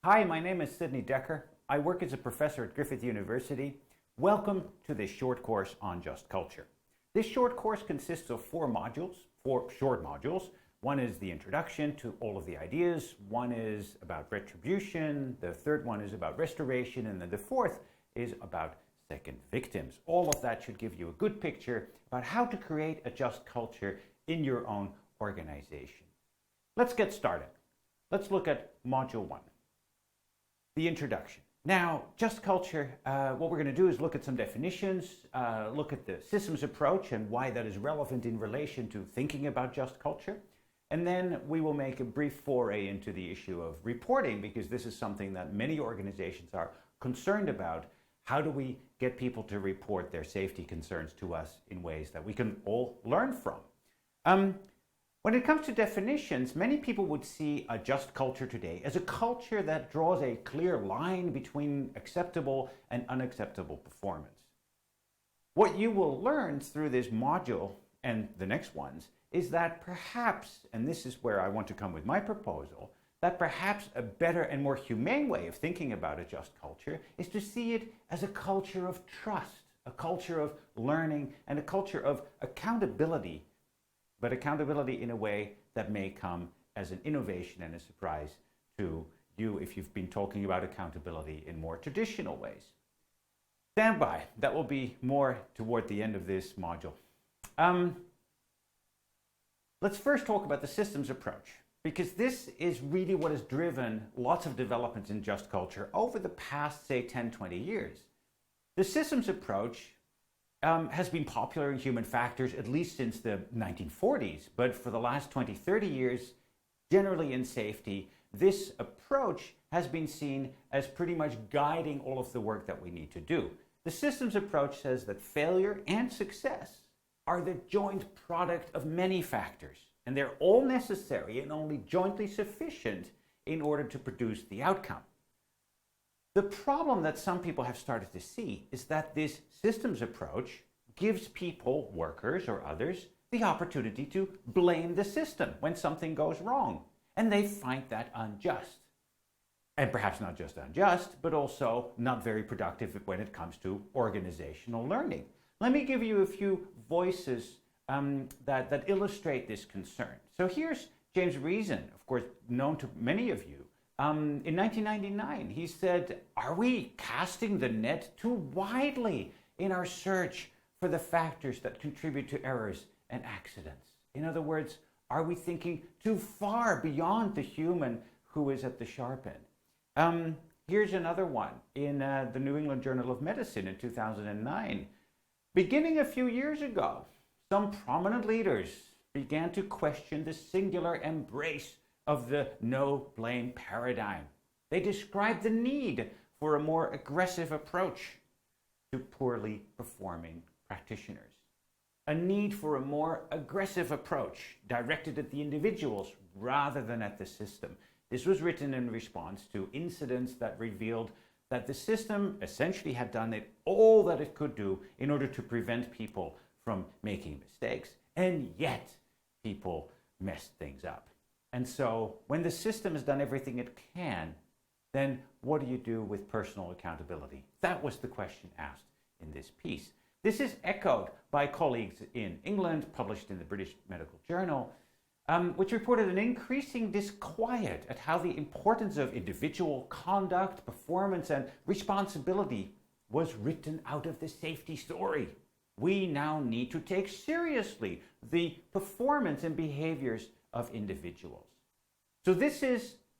Hi, my name is Sidney Decker. I work as a professor at Griffith University. Welcome to this short course on Just Culture. This short course consists of four short modules. One is the introduction to all of the ideas. One is about retribution. The third one is about restoration. And then the fourth is about second victims. All of that should give you a good picture about how to create a just culture in your own organization. Let's get started. Let's look at module one, the introduction. Now, just culture, what we're going to do is look at some definitions, look at the systems approach and why that is relevant in relation to thinking about just culture. And then we will make a brief foray into the issue of reporting, because this is something that many organizations are concerned about. How do we get people to report their safety concerns to us in ways that we can all learn from? When it comes to definitions, many people would see a just culture today as a culture that draws a clear line between acceptable and unacceptable performance. What you will learn through this module and the next ones is that perhaps, and this is where I want to come with my proposal, that perhaps a better and more humane way of thinking about a just culture is to see it as a culture of trust, a culture of learning, and a culture of accountability, but accountability in a way that may come as an innovation and a surprise to you if you've been talking about accountability in more traditional ways. Stand by, that will be more toward the end of this module. Let's first talk about the systems approach, because this is really what has driven lots of developments in just culture over the past, say, 10, 20 years. The systems approach has been popular in human factors at least since the 1940s, but for the last 20, 30 years, generally in safety, this approach has been seen as pretty much guiding all of the work that we need to do. The systems approach says that failure and success are the joint product of many factors, and they're all necessary and only jointly sufficient in order to produce the outcome. The problem that some people have started to see is that this systems approach gives people, workers or others, the opportunity to blame the system when something goes wrong. And they find that unjust. And perhaps not just unjust, but also not very productive when it comes to organizational learning. Let me give you a few voices that illustrate this concern. So here's James Reason, of course, known to many of you. In 1999, he said, "Are we casting the net too widely in our search for the factors that contribute to errors and accidents?" In other words, are we thinking too far beyond the human who is at the sharp end? Here's another one in the New England Journal of Medicine in 2009. Beginning a few years ago, some prominent leaders began to question the singular embrace of the no-blame paradigm. They described the need for a more aggressive approach to poorly performing practitioners. A need for a more aggressive approach directed at the individuals rather than at the system. This was written in response to incidents that revealed that the system essentially had done all that it could do in order to prevent people from making mistakes, and yet people messed things up. And so when the system has done everything it can, then what do you do with personal accountability? That was the question asked in this piece. This is echoed by colleagues in England, published in the British Medical Journal, which reported an increasing disquiet at how the importance of individual conduct, performance, and responsibility was written out of the safety story. We now need to take seriously the performance and behaviors of individuals. So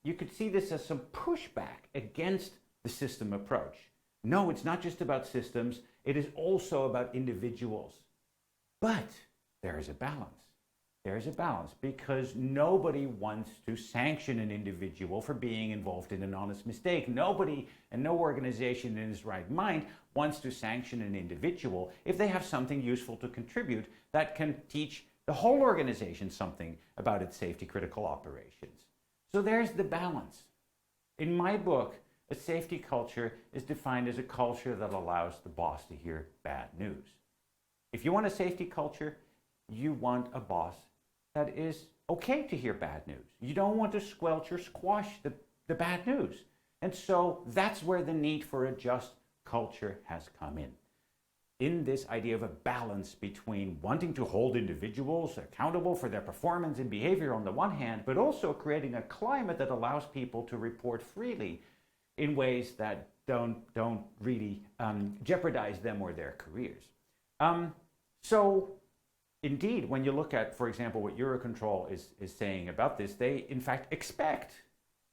you could see this as some pushback against the system approach. No, it's not just about systems, it is also about individuals. But there is a balance. There is a balance because nobody wants to sanction an individual for being involved in an honest mistake. Nobody and no organization in his right mind wants to sanction an individual if they have something useful to contribute that can teach the whole organization something about its safety critical operations. So there's the balance. In my book, a safety culture is defined as a culture that allows the boss to hear bad news. If you want a safety culture, you want a boss that is okay to hear bad news. You don't want to squelch or squash the bad news. And so that's where the need for a just culture has come in this idea of a balance between wanting to hold individuals accountable for their performance and behavior on the one hand, but also creating a climate that allows people to report freely in ways that don't really jeopardize them or their careers. So indeed, when you look at, for example, what Eurocontrol is saying about this, they in fact expect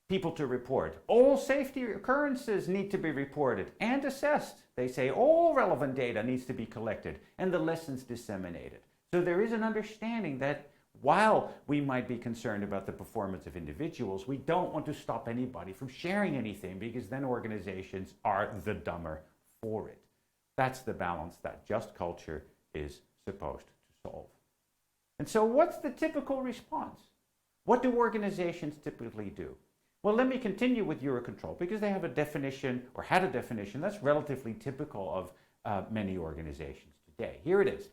people to report. All safety occurrences need to be reported and assessed. They say all relevant data needs to be collected and the lessons disseminated. So there is an understanding that while we might be concerned about the performance of individuals, we don't want to stop anybody from sharing anything, because then organizations are the dumber for it. That's the balance that just culture is supposed to solve. And so what's the typical response? What do organizations typically do? Well, let me continue with Eurocontrol, because they have a definition, or had a definition, that's relatively typical of many organizations today. Here it is.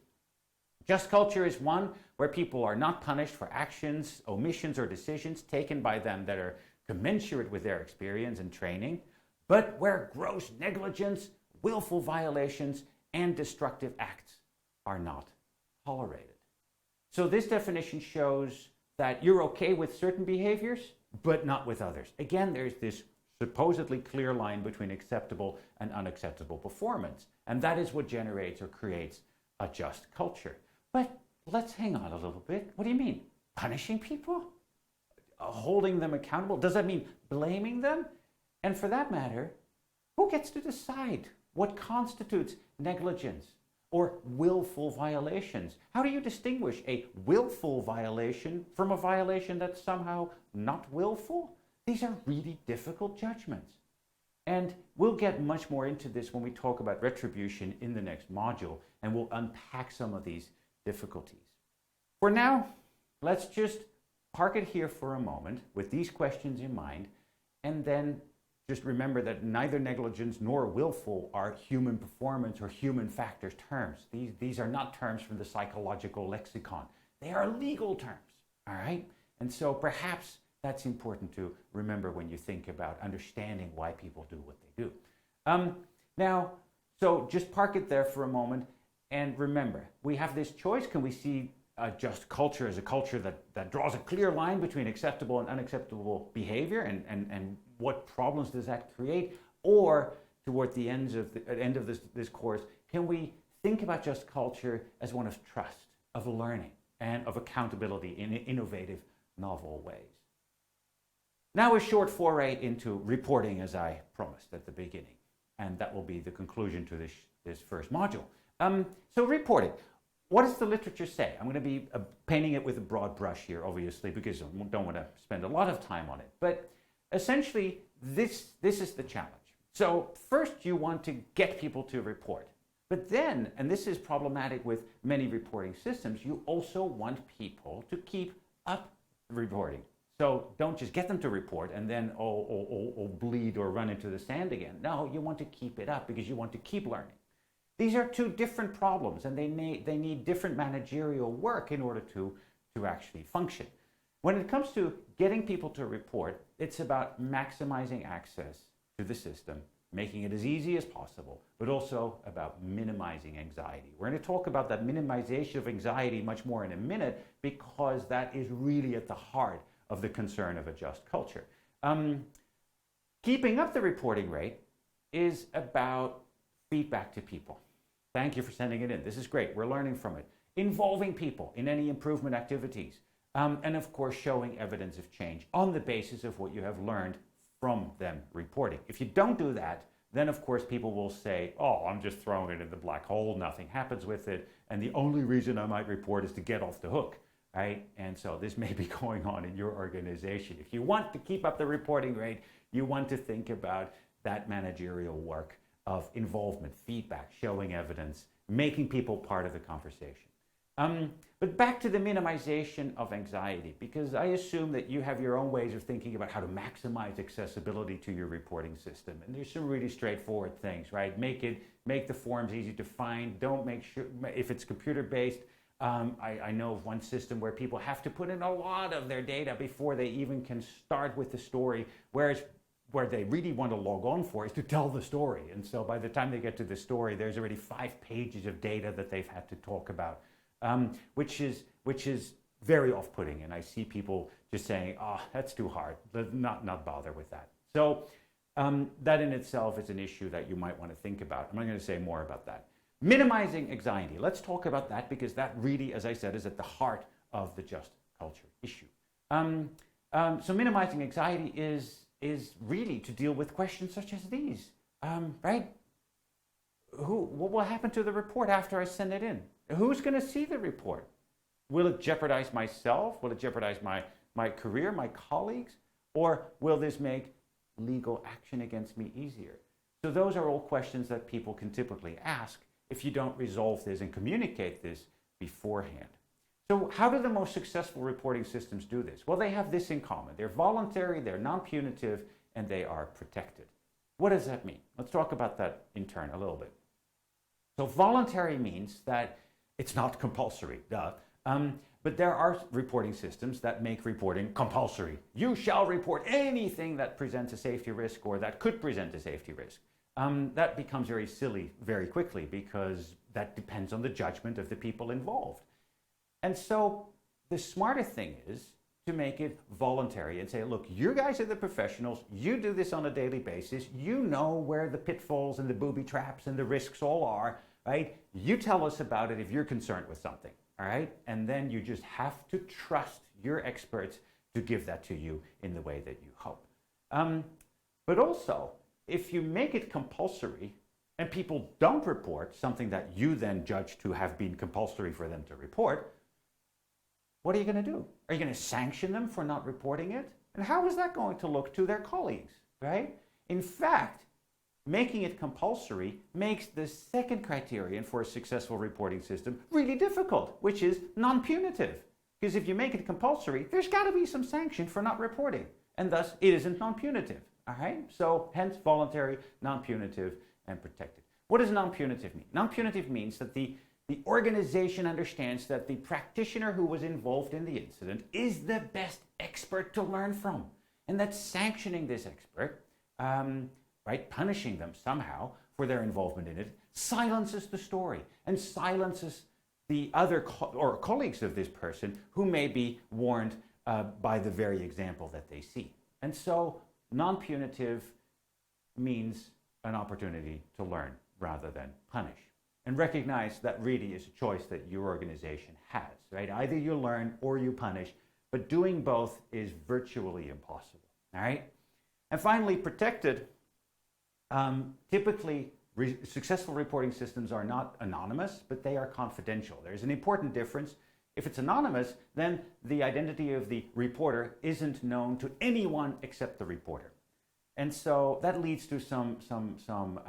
Just culture is one where people are not punished for actions, omissions, or decisions taken by them that are commensurate with their experience and training, but where gross negligence, willful violations, and destructive acts are not tolerated. So this definition shows that you're okay with certain behaviors, but not with others. Again, there's this supposedly clear line between acceptable and unacceptable performance, and that is what generates or creates a just culture. But let's hang on a little bit. What do you mean? Punishing people? Holding them accountable? Does that mean blaming them? And for that matter, who gets to decide what constitutes negligence or willful violations? How do you distinguish a willful violation from a violation that's somehow not willful? These are really difficult judgments. And we'll get much more into this when we talk about retribution in the next module, and we'll unpack some of these difficulties. For now, let's just park it here for a moment with these questions in mind, and then just remember that neither negligence nor willful are human performance or human factors terms. These are not terms from the psychological lexicon. They are legal terms, all right? And so perhaps that's important to remember when you think about understanding why people do what they do. Now, so just park it there for a moment. And remember, we have this choice. Can we see a just culture as a culture that draws a clear line between acceptable and unacceptable behavior, and what problems does that create? Or toward the end of this course, can we think about just culture as one of trust, of learning, and of accountability in innovative, novel ways? Now a short foray into reporting, as I promised at the beginning, and that will be the conclusion to this first module. So reporting, what does the literature say? I'm going to be painting it with a broad brush here, obviously, because I don't want to spend a lot of time on it. But essentially, this is the challenge. So first, you want to get people to report. But then, and this is problematic with many reporting systems, you also want people to keep up reporting. So don't just get them to report and then bleed or run into the sand again. No, you want to keep it up because you want to keep learning. These are two different problems, and they need different managerial work in order to actually function. When it comes to getting people to report, it's about maximizing access to the system, making it as easy as possible, but also about minimizing anxiety. We're going to talk about that minimization of anxiety much more in a minute, because that is really at the heart of the concern of a just culture. Keeping up the reporting rate is about feedback to people. Thank you for sending it in. This is great. We're learning from it. Involving people in any improvement activities. And of course, showing evidence of change on the basis of what you have learned from them reporting. If you don't do that, then of course people will say, oh, I'm just throwing it in the black hole. Nothing happens with it. And the only reason I might report is to get off the hook, right? And so this may be going on in your organization. If you want to keep up the reporting rate, you want to think about that managerial work of involvement, feedback, showing evidence, making people part of the conversation. But back to the minimization of anxiety, because I assume that you have your own ways of thinking about how to maximize accessibility to your reporting system. And there's some really straightforward things, right? Make the forms easy to find. Don't make sure, if it's computer-based, I know of one system where people have to put in a lot of their data before they even can start with the story, whereas where they really want to log on for is to tell the story. And so by the time they get to the story, there's already 5 pages of data that they've had to talk about, which is very off-putting. And I see people just saying, oh, that's too hard. Let's not bother with that. So that in itself is an issue that you might want to think about. I'm not going to say more about that. Minimizing anxiety. Let's talk about that, because that really, as I said, is at the heart of the just culture issue. So minimizing anxiety is really to deal with questions such as these, right? What will happen to the report after I send it in? Who's going to see the report? Will it jeopardize myself? Will it jeopardize my career, my colleagues? Or will this make legal action against me easier? So those are all questions that people can typically ask if you don't resolve this and communicate this beforehand. So how do the most successful reporting systems do this? Well, they have this in common. They're voluntary, they're non-punitive, and they are protected. What does that mean? Let's talk about that in turn a little bit. So voluntary means that it's not compulsory, but there are reporting systems that make reporting compulsory. You shall report anything that presents a safety risk or that could present a safety risk. That becomes very silly very quickly, because that depends on the judgment of the people involved. And so the smarter thing is to make it voluntary and say, look, you guys are the professionals. You do this on a daily basis. You know where the pitfalls and the booby traps and the risks all are, right? You tell us about it if you're concerned with something, all right? And then you just have to trust your experts to give that to you in the way that you hope. But also, if you make it compulsory and people don't report something that you then judge to have been compulsory for them to report, what are you going to do? Are you going to sanction them for not reporting it? And how is that going to look to their colleagues, right? In fact, making it compulsory makes the second criterion for a successful reporting system really difficult, which is non-punitive. Because if you make it compulsory, there's got to be some sanction for not reporting. And thus, it isn't non-punitive, all right? So hence voluntary, non-punitive, and protected. What does non-punitive mean? Non-punitive means that the organization understands that the practitioner who was involved in the incident is the best expert to learn from. And that sanctioning this expert, right, punishing them somehow for their involvement in it, silences the story and silences the other colleagues of this person who may be warned by the very example that they see. And so non-punitive means an opportunity to learn rather than punish. And recognize that really is a choice that your organization has, right? Either you learn or you punish, but doing both is virtually impossible, all right? And finally, protected. Typically, successful reporting systems are not anonymous, but they are confidential. There's an important difference. If it's anonymous, then the identity of the reporter isn't known to anyone except the reporter. And so that leads to some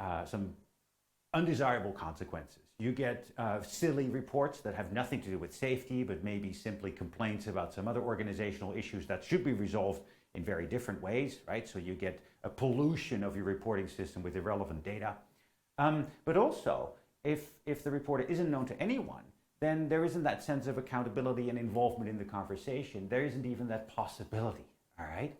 undesirable consequences. You get silly reports that have nothing to do with safety, but maybe simply complaints about some other organizational issues that should be resolved in very different ways, right? So you get a pollution of your reporting system with irrelevant data. But also, if the reporter isn't known to anyone, then there isn't that sense of accountability and involvement in the conversation. There isn't even that possibility, all right?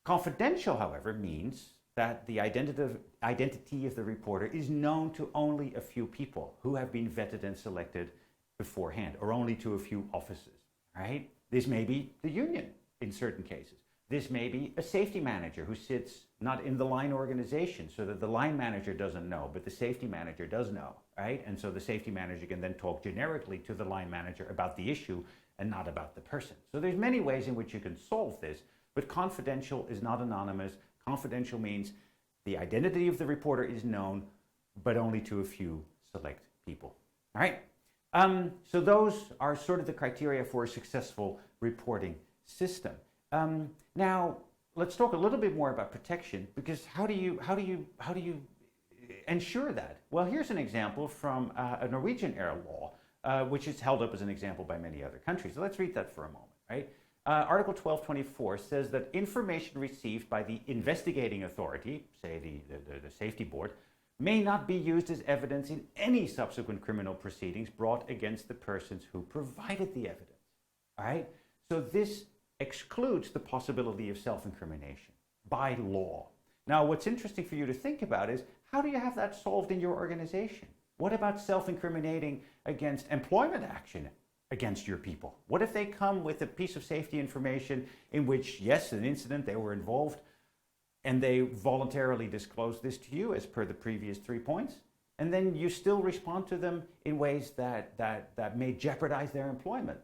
Confidential, however, means that the identity of the reporter is known to only a few people who have been vetted and selected beforehand, or only to a few offices, right? This may be the union in certain cases. This may be a safety manager who sits not in the line organization, so that the line manager doesn't know, but the safety manager does know, right? And so the safety manager can then talk generically to the line manager about the issue and not about the person. So there's many ways in which you can solve this, but confidential is not anonymous. Confidential means the identity of the reporter is known, but only to a few select people. All right. So those are sort of the criteria for a successful reporting system. Now, let's talk a little bit more about protection, because how do you ensure that? Well, here's an example from a Norwegian air law, which is held up as an example by many other countries. So let's read that for a moment, right? Article 1224 says that information received by the investigating authority, say the safety board, may not be used as evidence in any subsequent criminal proceedings brought against the persons who provided the evidence. All right? So this excludes the possibility of self-incrimination by law. Now, what's interesting for you to think about is, how do you have that solved in your organization? What about self-incriminating against employment action against your people? What if they come with a piece of safety information in which, yes, an incident, they were involved, and they voluntarily disclose this to you as per the previous 3 points, and then you still respond to them in ways that may jeopardize their employment?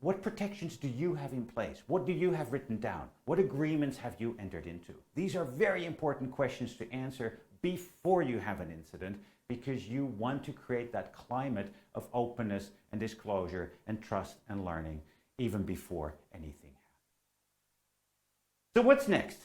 What protections do you have in place? What do you have written down? What agreements have you entered into? These are very important questions to answer before you have an incident, because you want to create that climate of openness and disclosure and trust and learning even before anything happens. So what's next?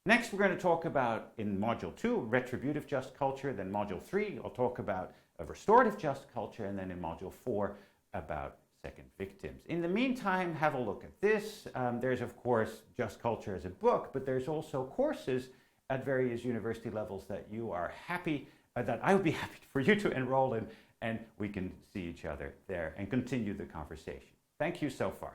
Next, we're going to talk about, in Module 2, retributive just culture. Then Module 3, I'll talk about a restorative just culture. And then in Module 4, about second victims. In the meantime, have a look at this. There's, of course, Just Culture as a book, but there's also courses at various university levels that you are happy, that I would be happy for you to enroll in, and we can see each other there and continue the conversation. Thank you so far.